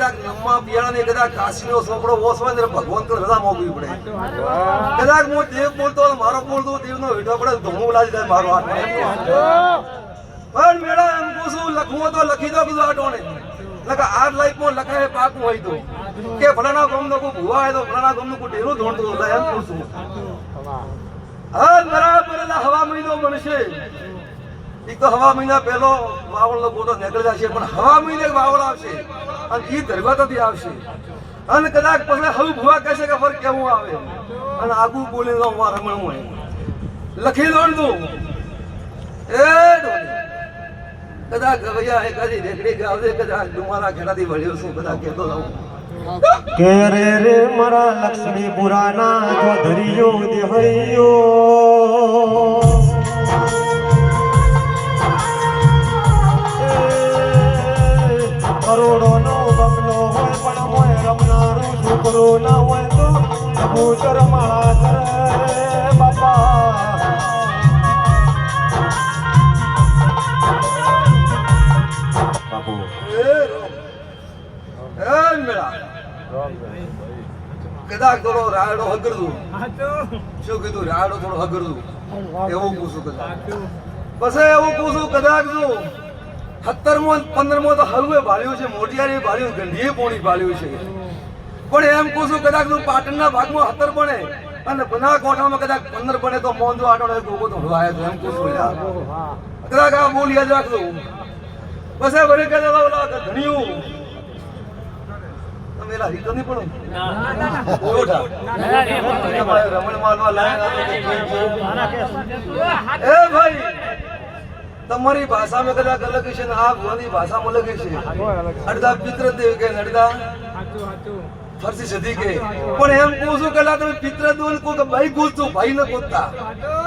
કદાચ નમ્મા પિયાળાને કદાચ કાશીનો છોકરો ઓસવાય ને ભગવાન તો રજા મોકવી પડે કદાચ હું દેવ બોલતો મારો બોલતો દેવનો વીઠો પડે ધોમું લાજી જાય મારો હાથ પણ મેળા એમ પૂછું લખવું તો લખી દો કીધું આટોને લખા આ લાઈફમાં લખાય પાકું હોય તો કે ફલાણા ગામનો કોઈ ભુવા હોય તો ફલાણા ગામનું કોઈ ડેરું ધોણતું એમ પૂછું હા બરાબર હવા મહિનો બનશે એક તો હવા મહિના પહેલો વાવળનો ગોટો નીકળી જશે પણ હવા મહિને વાવળ આવશે અને એ ધરવાતાથી આવશે અને કદાચ પછી હવે ભુવા કહેશે કે ફર કેવું આવે અને આગું બોલી દઉં મારા રમણું હોય લખી દોડ દઉં એ કદાચ ગવૈયા એ કદી રેકડી ગાવજે કદાચ તમારા ઘેડાથી વળ્યો છું કદાચ કહેતો જાઉં કે રે મારા લક્ષ્મી પુરાના જો ધરિયો દેહૈયો કરોડો નો બંગલો હોય પણ હોય રમનારું છોકરો ના હોય તો કબૂતર માળા કરે બાપા બાપુ કદાચ થોડો રાયડો હગરદું શું કીધું રાયડો થોડો હગરદું એવું પૂછું કદાચ પછી એવું પૂછું કદાચ જો 17-15 તો હલવે ભાળ્યું છે મોટિયારી ભાળ્યું ગંધીએ પોણી ભાળ્યું છે પણ એમ પૂછું કદાચ તું પાટણના ભાગમાં 17 બને અને બના કોઠામાં કદાચ 15 બને તો મોંધો આટો ગોગો તો હળવાય તો એમ પૂછું કદાચ આ બોલ યાદ રાખજો પછી વળી કદાચ ધણિયું મેરા રીતો નહીં પડો રમણ માલવા લાયા એ ભાઈ તમારી ભાષામાં કદાચ અલગ છે ને આ ભુવાની ભાષામાં અલગ છે અડધા પિત્ર દેવ કે અડધા ફરસી સદી કે પણ એમ કહું છું કે તમે પિત્ર દોલ કો કે ભાઈ ગોતતું ભાઈ ન ગોતતા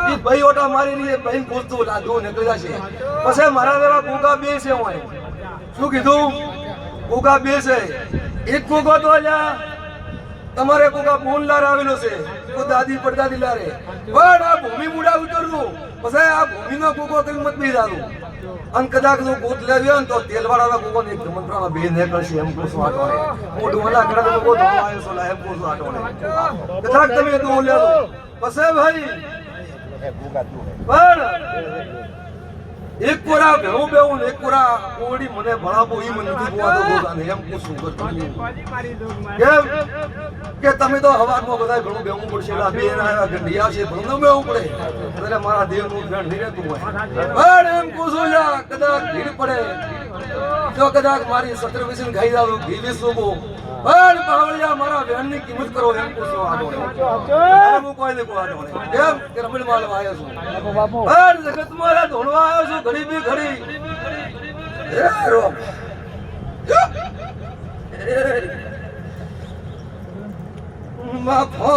એ ભાઈ ઓટા મારી નહીં ભાઈ ગોતતું લાદો નીકળી જશે પછી મારા વેરા ગોગા બે છે હોય શું કીધું ગોગા બે છે એક ગોગો તો અલ્યા તમારે ગોગા બોનલાર આવેલો છે તો દાદી પડદાદી લારે પણ આ ભૂમિ મુડા ઉતરવું પછી આ ભૂમિનો ગોગો કિંમત બી દાદું અને કદાચ જો ગોત લેવ્યો ને તો તેલવાળાના ગોગો ને એક મંત્રામાં બે નીકળશે એમ પૂછું આટોને મોઢું વાલા કડા ગોગો તો આવ્યો છો એમ પૂછું આટોને કદાચ તમે તો લેવો પછી ભાઈ પણ એક કોરા ભેવું બેવું એક કોરા ઓડી મને ભણાવો ઈ મને નથી બોવાતો ગોગાને એમ પૂછું કેમ કે તમે તો હવારમાં બધા ઘણું બેવું પડશે એલા બે ના ગંડિયા છે ઘણું બેવું પડે એટલે મારા દેવનું ધ્યાન નહીં રહેતું હોય પણ એમ પૂછું યા કદાચ ભીડ પડે જો કદાચ મારી 17 વિશે ખાઈ જાવ ઘી વેચું પણ પાવળિયા મારા વેણની કિંમત કરો એમ પૂછો આટોને હું કોઈ ને કો આટોને કેમ કે રમણ માલ આવ્યો છું પણ જગત મારા ધોણવા આવ્યો છું ઘડી બી ઘડી એ રો માફો